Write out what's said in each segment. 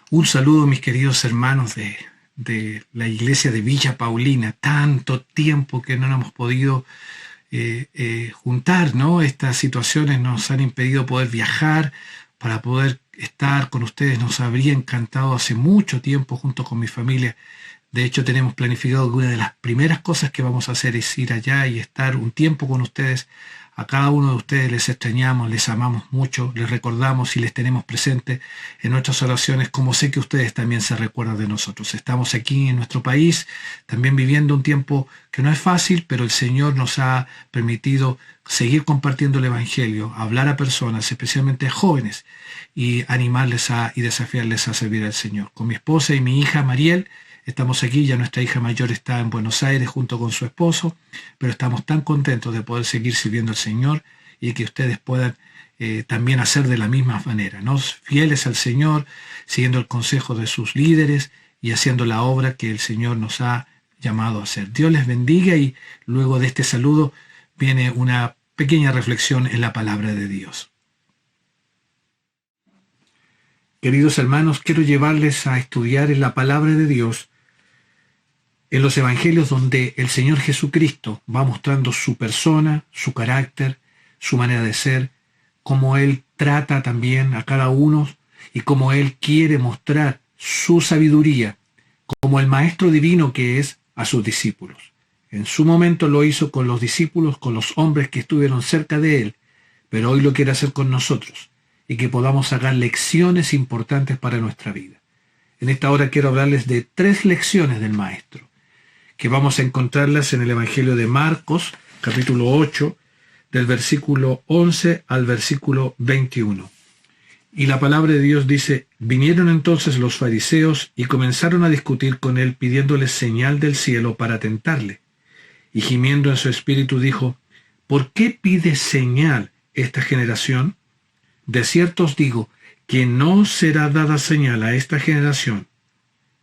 Un saludo, mis queridos hermanos de la iglesia de Villa Paulina. Tanto tiempo que no nos hemos podido juntar, ¿no? Estas situaciones nos han impedido poder viajar para poder estar con ustedes. Nos habría encantado hace mucho tiempo junto con mi familia. De hecho, tenemos planificado que una de las primeras cosas que vamos a hacer es ir allá y estar un tiempo con ustedes. A cada uno de ustedes les extrañamos, les amamos mucho, les recordamos y les tenemos presente en nuestras oraciones, como sé que ustedes también se recuerdan de nosotros. Estamos aquí en nuestro país, también viviendo un tiempo que no es fácil, pero el Señor nos ha permitido seguir compartiendo el Evangelio, hablar a personas, especialmente a jóvenes, y animarles y desafiarles a servir al Señor. Con mi esposa y mi hija Mariel, estamos aquí, ya nuestra hija mayor está en Buenos Aires junto con su esposo, pero estamos tan contentos de poder seguir sirviendo al Señor y que ustedes puedan también hacer de la misma manera, ¿no? Fieles al Señor, siguiendo el consejo de sus líderes y haciendo la obra que el Señor nos ha llamado a hacer. Dios les bendiga y luego de este saludo viene una pequeña reflexión en la palabra de Dios. Queridos hermanos, quiero llevarles a estudiar en la palabra de Dios en los evangelios donde el Señor Jesucristo va mostrando su persona, su carácter, su manera de ser, cómo Él trata también a cada uno y cómo Él quiere mostrar su sabiduría como el Maestro divino que es a sus discípulos. En su momento lo hizo con los discípulos, con los hombres que estuvieron cerca de Él, pero hoy lo quiere hacer con nosotros y que podamos sacar lecciones importantes para nuestra vida. En esta hora quiero hablarles de 3 lecciones del Maestro, que vamos a encontrarlas en el Evangelio de Marcos, capítulo 8, del versículo 11 al versículo 21. Y la palabra de Dios dice: vinieron entonces los fariseos y comenzaron a discutir con él, pidiéndole señal del cielo para tentarle. Y gimiendo en su espíritu dijo: ¿por qué pide señal esta generación? De cierto os digo que no será dada señal a esta generación.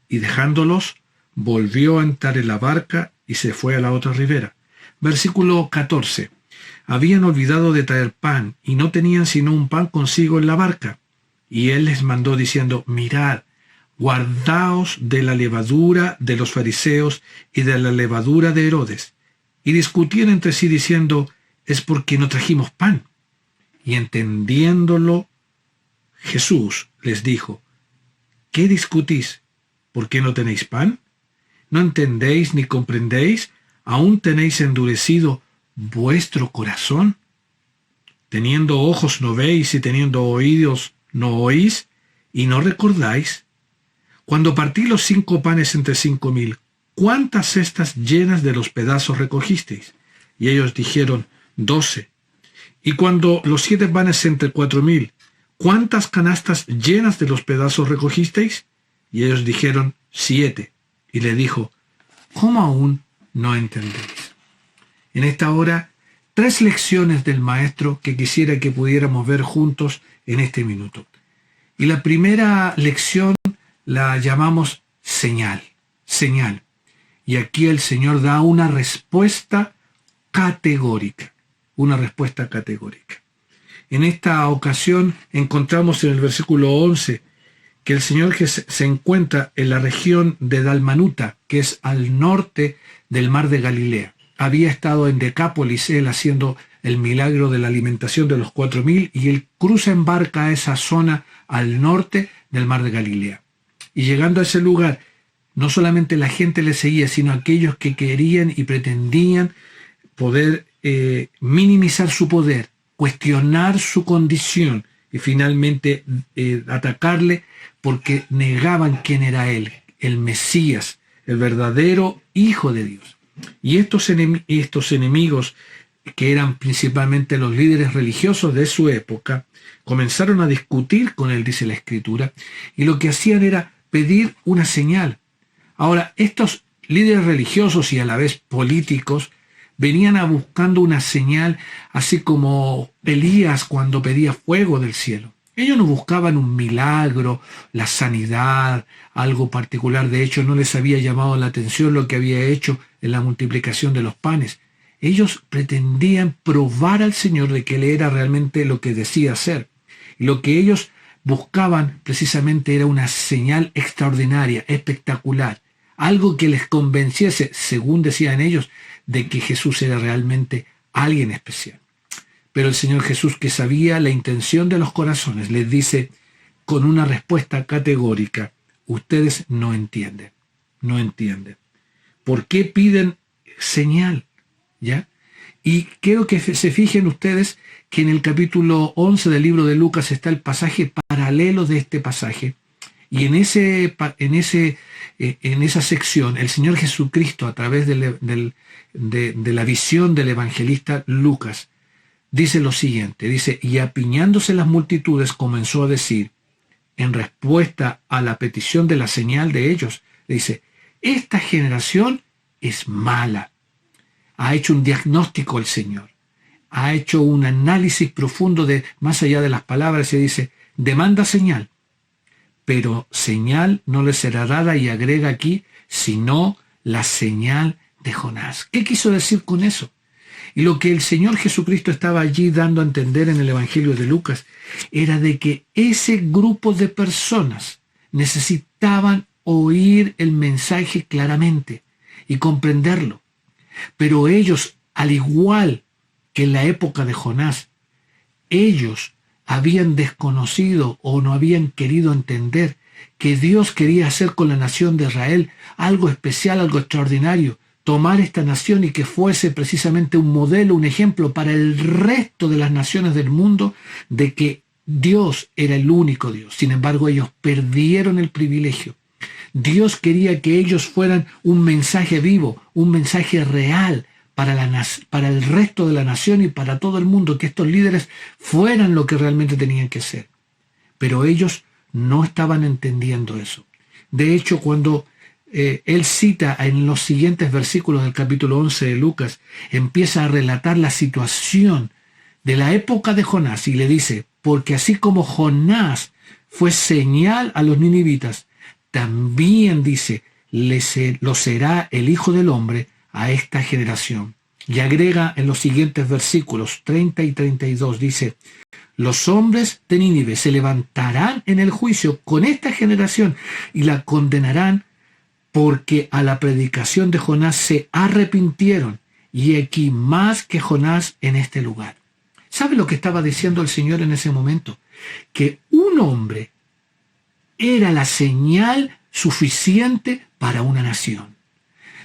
Y dejándolos, volvió a entrar en la barca y se fue a la otra ribera. Versículo 14. Habían olvidado de traer pan y no tenían sino un pan consigo en la barca. Y él les mandó diciendo: mirad, guardaos de la levadura de los fariseos y de la levadura de Herodes. Y discutían entre sí diciendo: es porque no trajimos pan. Y entendiéndolo, Jesús les dijo: ¿qué discutís? ¿Por qué no tenéis pan? ¿No entendéis ni comprendéis? ¿Aún tenéis endurecido vuestro corazón? Teniendo ojos no veis y teniendo oídos no oís y no recordáis. Cuando partí los 5 panes entre 5,000, ¿cuántas cestas llenas de los pedazos recogisteis? Y ellos dijeron: 12. Y cuando los 7 panes entre 4,000, ¿cuántas canastas llenas de los pedazos recogisteis? Y ellos dijeron: 7. Y le dijo: ¿cómo aún no entendéis? En esta hora, 3 lecciones del Maestro que quisiera que pudiéramos ver juntos en este minuto. Y la primera lección la llamamos señal. Señal. Y aquí el Señor da una respuesta categórica. Una respuesta categórica. En esta ocasión encontramos en el versículo 11 que el Señor se encuentra en la región de Dalmanuta, que es al norte del mar de Galilea. Había estado en Decápolis él haciendo el milagro de la alimentación de los 4,000 y él cruza en barca a esa zona al norte del mar de Galilea. Y llegando a ese lugar, no solamente la gente le seguía, sino aquellos que querían y pretendían poder minimizar su poder, cuestionar su condición y finalmente atacarle porque negaban quién era él, el Mesías, el verdadero Hijo de Dios. Y estos enemigos, que eran principalmente los líderes religiosos de su época, comenzaron a discutir con él, dice la Escritura, y lo que hacían era pedir una señal. Ahora, estos líderes religiosos y a la vez políticos venían buscando una señal, así como Elías cuando pedía fuego del cielo. Ellos no buscaban un milagro, la sanidad, algo particular. De hecho, no les había llamado la atención lo que había hecho en la multiplicación de los panes. Ellos pretendían probar al Señor de que Él era realmente lo que decía ser. Y lo que ellos buscaban precisamente era una señal extraordinaria, espectacular, algo que les convenciese, según decían ellos, de que Jesús era realmente alguien especial. Pero el Señor Jesús, que sabía la intención de los corazones, les dice con una respuesta categórica: ustedes no entienden, no entienden. ¿Por qué piden señal? ¿Ya? Y quiero que se fijen ustedes que en el capítulo 11 del libro de Lucas está el pasaje paralelo de este pasaje. Y en esa sección, el Señor Jesucristo, a través de la visión del evangelista Lucas, dice lo siguiente, dice: y apiñándose las multitudes comenzó a decir, en respuesta a la petición de la señal de ellos, dice: esta generación es mala. Ha hecho un diagnóstico el Señor, ha hecho un análisis profundo de más allá de las palabras y dice: demanda señal, pero señal no le será dada, y agrega aquí, sino la señal de Jonás. ¿Qué quiso decir con eso? Y lo que el Señor Jesucristo estaba allí dando a entender en el Evangelio de Lucas era de que ese grupo de personas necesitaban oír el mensaje claramente y comprenderlo. Pero ellos, al igual que en la época de Jonás, ellos habían desconocido o no habían querido entender que Dios quería hacer con la nación de Israel algo especial, algo extraordinario, tomar esta nación y que fuese precisamente un modelo, un ejemplo para el resto de las naciones del mundo de que Dios era el único Dios. Sin embargo, ellos perdieron el privilegio. Dios quería que ellos fueran un mensaje vivo, un mensaje real para el resto de la nación y para todo el mundo, que estos líderes fueran lo que realmente tenían que ser. Pero ellos no estaban entendiendo eso. De hecho, cuando él cita en los siguientes versículos del capítulo 11 de Lucas, empieza a relatar la situación de la época de Jonás y le dice: porque así como Jonás fue señal a los ninivitas, también, dice, lo será el Hijo del Hombre a esta generación. Y agrega en los siguientes versículos 30 y 32, dice: los hombres de Nínive se levantarán en el juicio con esta generación y la condenarán, porque a la predicación de Jonás se arrepintieron, y aquí más que Jonás en este lugar. ¿Sabe lo que estaba diciendo el Señor en ese momento? Que un hombre era la señal suficiente para una nación.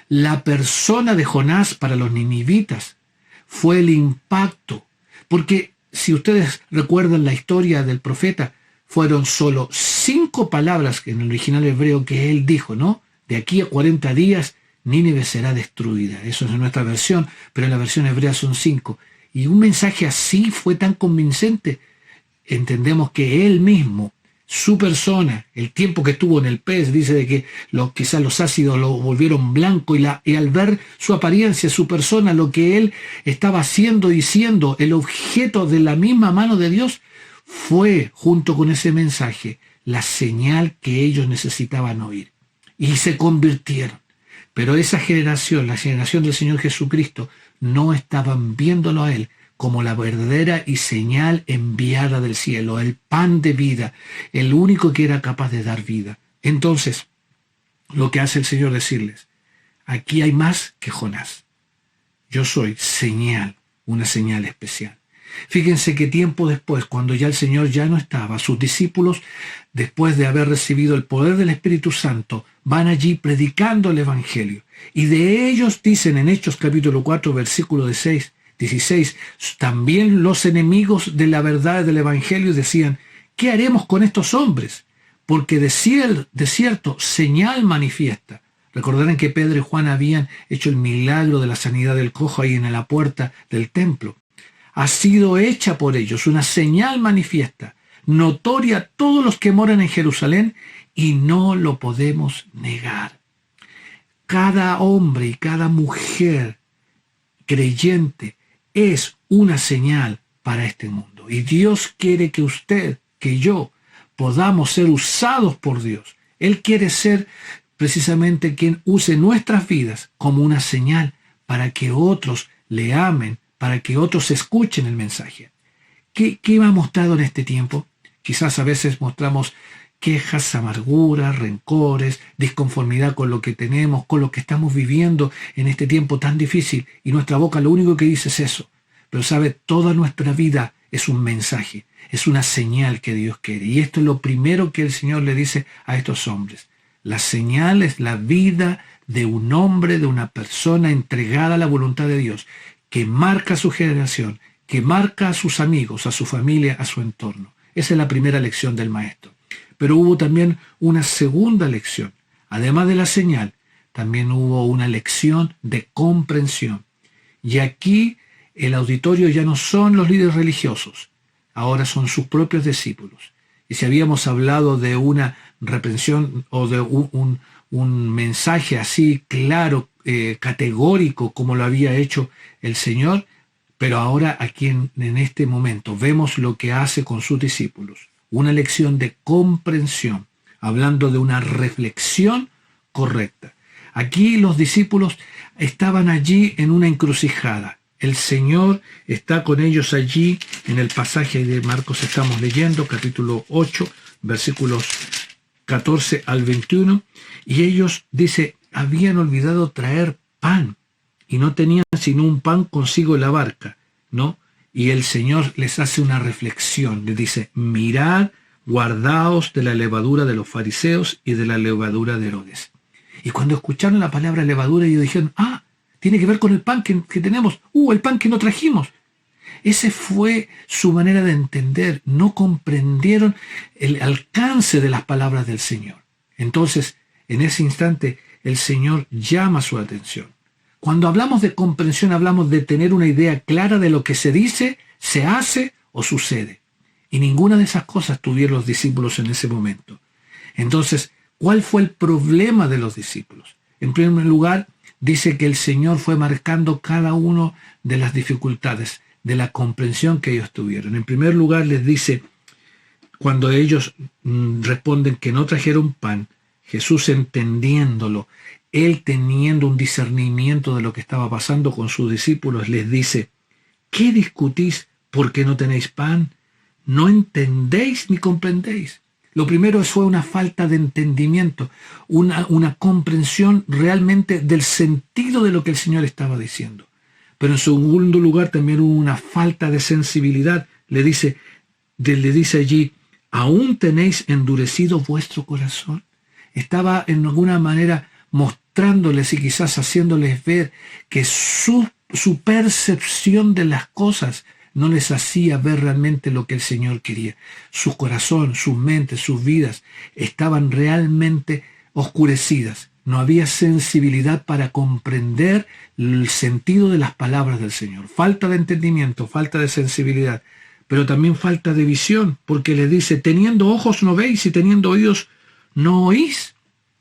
La persona de Jonás para los ninivitas fue el impacto, porque si ustedes recuerdan la historia del profeta, fueron solo 5 palabras en el original hebreo que él dijo, ¿no? De aquí a 40 días Nínive será destruida. Eso es en nuestra versión, pero en la versión hebrea son 5. Y un mensaje así fue tan convincente. Entendemos que él mismo, su persona, el tiempo que estuvo en el pez, dice de que quizás los ácidos lo volvieron blanco y al ver su apariencia, su persona, lo que él estaba haciendo y siendo el objeto de la misma mano de Dios, fue, junto con ese mensaje, la señal que ellos necesitaban oír. Y se convirtieron. Pero esa generación, la generación del Señor Jesucristo, no estaban viéndolo a él como la verdadera y señal enviada del cielo, el pan de vida, el único que era capaz de dar vida. Entonces, lo que hace el Señor decirles: aquí hay más que Jonás. Yo soy señal, una señal especial. Fíjense que tiempo después, cuando ya el Señor ya no estaba, sus discípulos, después de haber recibido el poder del Espíritu Santo, van allí predicando el Evangelio. Y de ellos dicen en Hechos capítulo 4, versículo 16, también los enemigos de la verdad del Evangelio decían: ¿qué haremos con estos hombres? Porque de cierto señal manifiesta. Recordarán que Pedro y Juan habían hecho el milagro de la sanidad del cojo ahí en la puerta del templo. Ha sido hecha por ellos una señal manifiesta, notoria a todos los que moran en Jerusalén, y no lo podemos negar. Cada hombre y cada mujer creyente es una señal para este mundo. Y Dios quiere que usted, que yo, podamos ser usados por Dios. Él quiere ser precisamente quien use nuestras vidas como una señal para que otros le amen, para que otros escuchen el mensaje. ¿Qué me ha mostrado en este tiempo? Quizás a veces mostramos quejas, amarguras, rencores, disconformidad con lo que tenemos, con lo que estamos viviendo en este tiempo tan difícil, y nuestra boca lo único que dice es eso. Pero sabe, toda nuestra vida es un mensaje, es una señal que Dios quiere. Y esto es lo primero que el Señor le dice a estos hombres. La señal es la vida de un hombre, de una persona entregada a la voluntad de Dios, que marca a su generación, que marca a sus amigos, a su familia, a su entorno. Esa es la primera lección del maestro. Pero hubo también una segunda lección. Además de la señal, también hubo una lección de comprensión. Y aquí el auditorio ya no son los líderes religiosos, ahora son sus propios discípulos. Y si habíamos hablado de una reprensión o de un mensaje así claro, categórico, como lo había hecho el Señor, pero ahora aquí en este momento vemos lo que hace con sus discípulos. Una lección de comprensión, hablando de una reflexión correcta. Aquí los discípulos estaban allí en una encrucijada. El Señor está con ellos allí en el pasaje de Marcos estamos leyendo, capítulo 8, versículos 14 al 21, y ellos, dice, habían olvidado traer pan y no tenían sino un pan consigo en la barca, ¿no? Y el Señor les hace una reflexión, les dice, mirad, guardaos de la levadura de los fariseos y de la levadura de Herodes. Y cuando escucharon la palabra levadura, ellos dijeron, tiene que ver con el pan que tenemos, el pan que no trajimos. Esa fue su manera de entender, no comprendieron el alcance de las palabras del Señor. Entonces, en ese instante, el Señor llama su atención. Cuando hablamos de comprensión, hablamos de tener una idea clara de lo que se dice, se hace o sucede. Y ninguna de esas cosas tuvieron los discípulos en ese momento. Entonces, ¿cuál fue el problema de los discípulos? En primer lugar, dice que el Señor fue marcando cada una de las dificultades, de la comprensión que ellos tuvieron. En primer lugar, les dice, cuando ellos responden que no trajeron pan, Jesús entendiéndolo, Él teniendo un discernimiento de lo que estaba pasando con sus discípulos, les dice, ¿qué discutís porque no tenéis pan? ¿No entendéis ni comprendéis? Lo primero fue una falta de entendimiento, una comprensión realmente del sentido de lo que el Señor estaba diciendo. Pero en segundo lugar también hubo una falta de sensibilidad. Le dice allí, ¿aún tenéis endurecido vuestro corazón? Estaba en alguna manera mostrándoles y quizás haciéndoles ver que su percepción de las cosas no les hacía ver realmente lo que el Señor quería. Su corazón, sus mentes, sus vidas estaban realmente oscurecidas. No había sensibilidad para comprender el sentido de las palabras del Señor. Falta de entendimiento, falta de sensibilidad, pero también falta de visión, porque le dice, teniendo ojos no veis y teniendo oídos no oís.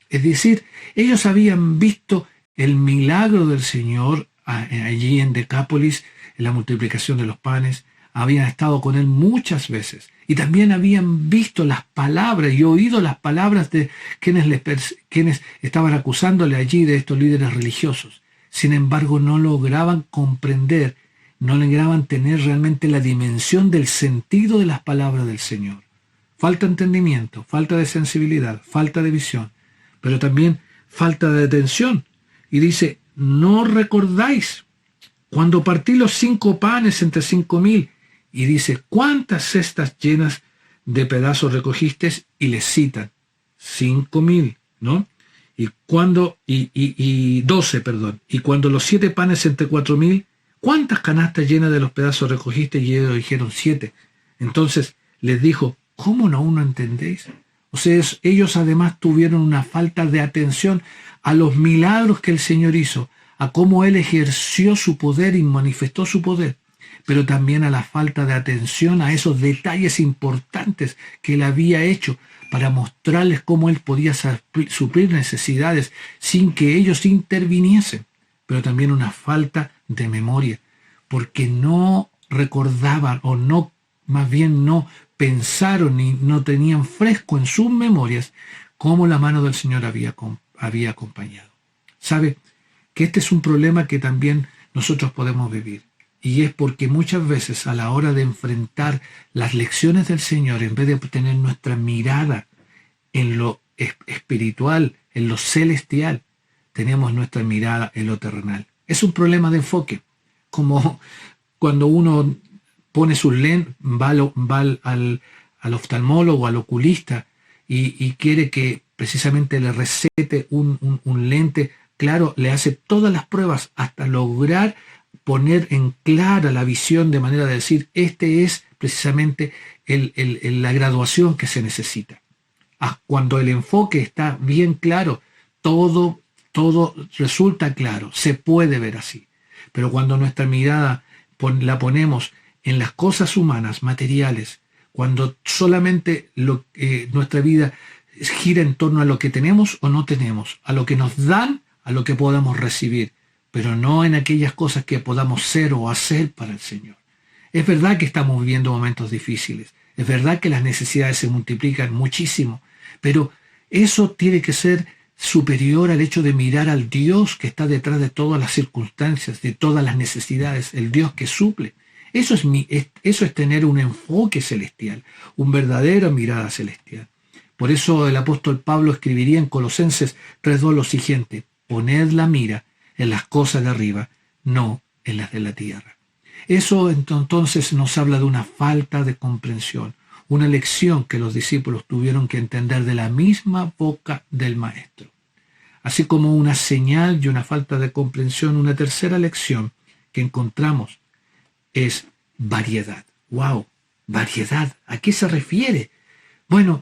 Es decir, ellos habían visto el milagro del Señor allí en Decápolis, en la multiplicación de los panes, habían estado con Él muchas veces y también habían visto las palabras y oído las palabras de quienes estaban acusándole allí de estos líderes religiosos. Sin embargo, no lograban comprender, no lograban tener realmente la dimensión del sentido de las palabras del Señor. Falta de entendimiento, falta de sensibilidad, falta de visión, pero también falta de atención. Y dice, ¿no recordáis cuando partí los 5 panes entre 5,000? Y dice, ¿cuántas cestas llenas de pedazos recogisteis? Y les citan, 5,000, ¿no? Y 12, perdón. Y cuando los 7 panes entre 4,000, ¿cuántas canastas llenas de los pedazos recogisteis? Y ellos dijeron 7. Entonces les dijo, ¿cómo aún no entendéis? O sea, ellos además tuvieron una falta de atención a los milagros que el Señor hizo, a cómo Él ejerció su poder y manifestó su poder, pero también a la falta de atención a esos detalles importantes que Él había hecho para mostrarles cómo Él podía suplir necesidades sin que ellos interviniesen, pero también una falta de memoria, porque no recordaban o no, más bien no pensaron y no tenían fresco en sus memorias cómo la mano del Señor había acompañado. ¿Sabe? Que este es un problema que también nosotros podemos vivir. Y es porque muchas veces a la hora de enfrentar las lecciones del Señor, en vez de tener nuestra mirada en lo espiritual, en lo celestial, tenemos nuestra mirada en lo terrenal. Es un problema de enfoque, como cuando uno pone sus lentes, al oftalmólogo, al oculista, y quiere que precisamente le recete un lente, claro, le hace todas las pruebas hasta lograr poner en clara la visión de manera de decir, este es precisamente la graduación que se necesita. Cuando el enfoque está bien claro, todo resulta claro, se puede ver así. Pero cuando nuestra mirada la ponemos en las cosas humanas, materiales, cuando solamente nuestra vida gira en torno a lo que tenemos o no tenemos, a lo que nos dan, a lo que podamos recibir, pero no en aquellas cosas que podamos ser o hacer para el Señor. Es verdad que estamos viviendo momentos difíciles, es verdad que las necesidades se multiplican muchísimo, pero eso tiene que ser superior al hecho de mirar al Dios que está detrás de todas las circunstancias, de todas las necesidades, el Dios que suple. Eso es tener un enfoque celestial, una verdadera mirada celestial. Por eso el apóstol Pablo escribiría en Colosenses 3:2 lo siguiente: poned la mira en las cosas de arriba, no en las de la tierra. Eso entonces nos habla de una falta de comprensión, una lección que los discípulos tuvieron que entender de la misma boca del Maestro. Así como una señal y una falta de comprensión, una tercera lección que encontramos es variedad. ¡Wow! Variedad. ¿A qué se refiere? Bueno,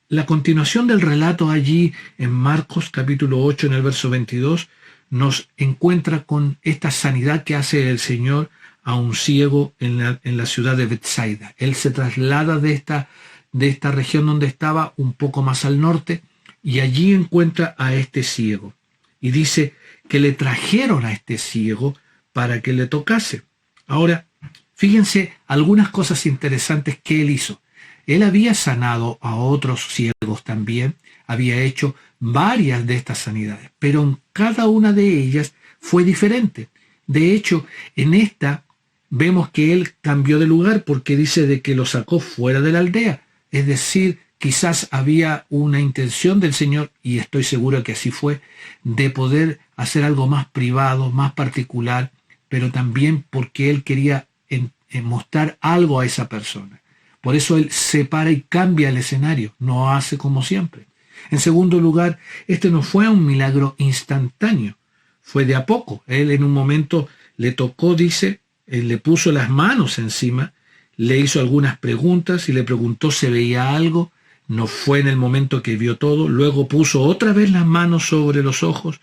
la continuación del relato allí en Marcos capítulo 8 en el verso 22 nos encuentra con esta sanidad que hace el Señor a un ciego en la ciudad de Betsaida. Él se traslada de esta región donde estaba un poco más al norte y allí encuentra a este ciego. Y dice que le trajeron a este ciego para que le tocase. Ahora, fíjense algunas cosas interesantes que él hizo. Él había sanado a otros ciegos también, había hecho varias de estas sanidades, pero en cada una de ellas fue diferente. De hecho, en esta vemos que él cambió de lugar porque dice de que lo sacó fuera de la aldea. Es decir, quizás había una intención del Señor, y estoy seguro que así fue, de poder hacer algo más privado, más particular, pero también porque él quería mostrar algo a esa persona. Por eso él separa y cambia el escenario, no hace como siempre. En segundo lugar, este no fue un milagro instantáneo, fue de a poco. Él en un momento le tocó, dice, él le puso las manos encima, le hizo algunas preguntas y le preguntó si veía algo. No fue en el momento que vio todo. Luego puso otra vez las manos sobre los ojos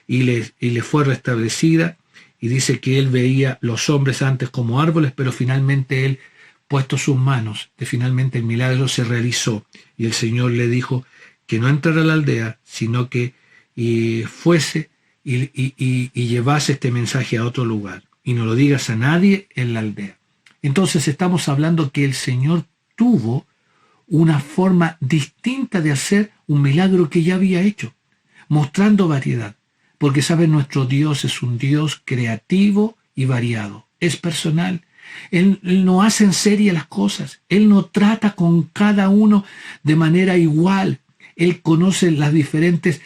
y le fue restablecida. Y dice que él veía los hombres antes como árboles, pero finalmente él, puesto sus manos, finalmente el milagro se realizó. Y el Señor le dijo que no entrara a la aldea, sino que fuese y llevase este mensaje a otro lugar. Y no lo digas a nadie en la aldea. Entonces estamos hablando que el Señor tuvo una forma distinta de hacer un milagro que ya había hecho, mostrando variedad. Porque, ¿saben? Nuestro Dios es un Dios creativo y variado. Es personal. Él no hace en serie las cosas. Él no trata con cada uno de manera igual. Él conoce las diferentes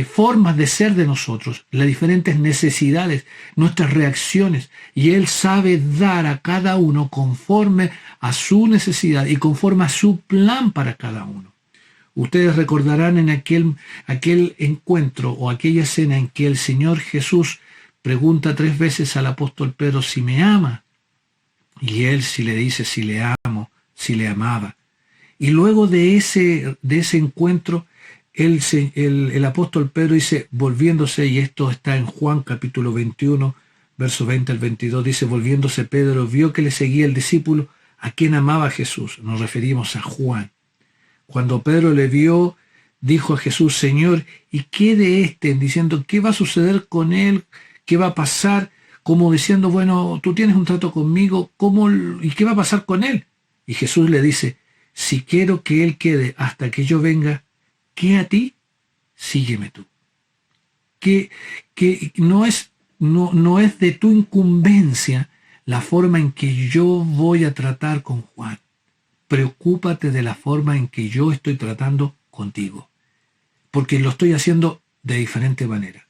formas de ser de nosotros, las diferentes necesidades, nuestras reacciones. Y Él sabe dar a cada uno conforme a su necesidad y conforme a su plan para cada uno. Ustedes recordarán en aquel encuentro o aquella escena en que el Señor Jesús pregunta 3 veces al apóstol Pedro si me ama. Y él si le dice si le amo, si le amaba. Y luego de ese encuentro, el apóstol Pedro dice, volviéndose, y esto está en Juan capítulo 21, verso 20 al 22, dice, volviéndose Pedro, vio que le seguía el discípulo a quien amaba Jesús. Nos referimos a Juan. Cuando Pedro le vio, dijo a Jesús, Señor, ¿y qué de este? Diciendo, ¿qué va a suceder con él? ¿Qué va a pasar? Como diciendo, bueno, tú tienes un trato conmigo, ¿y qué va a pasar con él? Y Jesús le dice, si quiero que él quede hasta que yo venga, ¿qué a ti? Sígueme tú. Que no es no es de tu incumbencia la forma en que yo voy a tratar con Juan. Preocúpate de la forma en que yo estoy tratando contigo, porque lo estoy haciendo de diferente manera.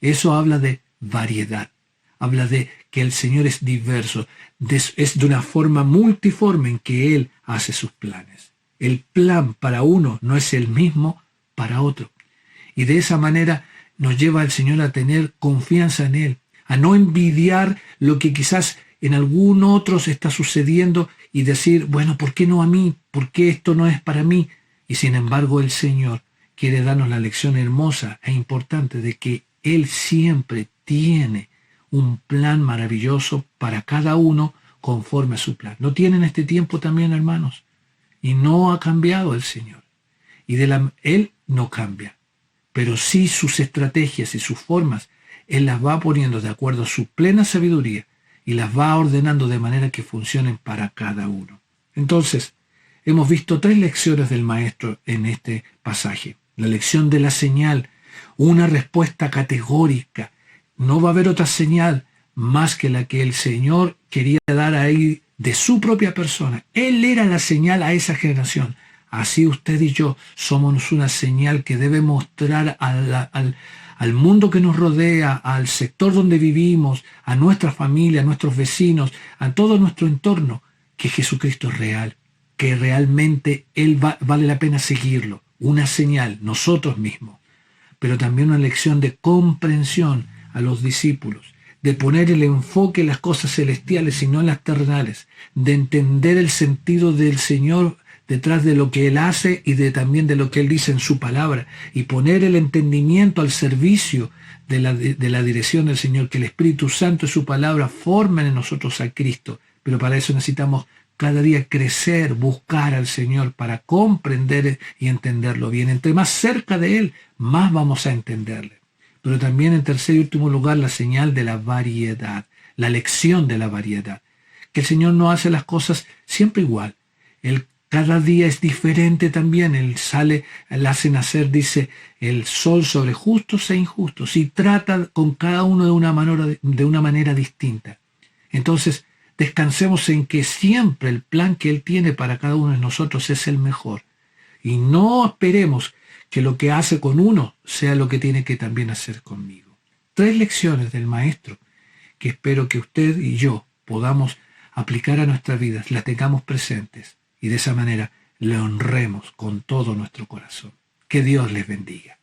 Eso habla de variedad, habla de que el Señor es diverso, es de una forma multiforme en que Él hace sus planes. El plan para uno no es el mismo para otro. Y de esa manera nos lleva el Señor a tener confianza en Él, a no envidiar lo que quizás en algún otro se está sucediendo y decir, bueno, ¿por qué no a mí? ¿Por qué esto no es para mí? Y sin embargo el Señor quiere darnos la lección hermosa e importante de que Él siempre tiene un plan maravilloso para cada uno conforme a su plan. Lo tiene en este tiempo también, hermanos. Y no ha cambiado el Señor. Y Él no cambia. Pero sí sus estrategias y sus formas, Él las va poniendo de acuerdo a su plena sabiduría y las va ordenando de manera que funcionen para cada uno. Entonces, hemos visto 3 lecciones del Maestro en este pasaje. La lección de la señal, una respuesta categórica. No va a haber otra señal más que la que el Señor quería dar ahí de su propia persona. Él era la señal a esa generación. Así usted y yo somos una señal que debe mostrar al mundo que nos rodea, al sector donde vivimos, a nuestra familia, a nuestros vecinos, a todo nuestro entorno, que Jesucristo es real, que realmente vale la pena seguirlo. Una señal, nosotros mismos, pero también una lección de comprensión a los discípulos, de poner el enfoque en las cosas celestiales y no en las terrenales, de entender el sentido del Señor detrás de lo que Él hace y también de lo que Él dice en su palabra, y poner el entendimiento al servicio de la dirección del Señor, que el Espíritu Santo y su palabra formen en nosotros a Cristo. Pero para eso necesitamos cada día crecer, buscar al Señor para comprender y entenderlo bien. Entre más cerca de Él, más vamos a entenderle. Pero también en tercer y último lugar, la señal de la variedad, la lección de la variedad, que el Señor no hace las cosas siempre igual. Él cada día es diferente también. Él hace nacer, dice, el sol sobre justos e injustos, y trata con cada uno de una manera distinta. Entonces, descansemos en que siempre el plan que Él tiene para cada uno de nosotros es el mejor. Y no esperemos que lo que hace con uno sea lo que tiene que también hacer conmigo. 3 lecciones del Maestro que espero que usted y yo podamos aplicar a nuestras vidas, las tengamos presentes y de esa manera le honremos con todo nuestro corazón. Que Dios les bendiga.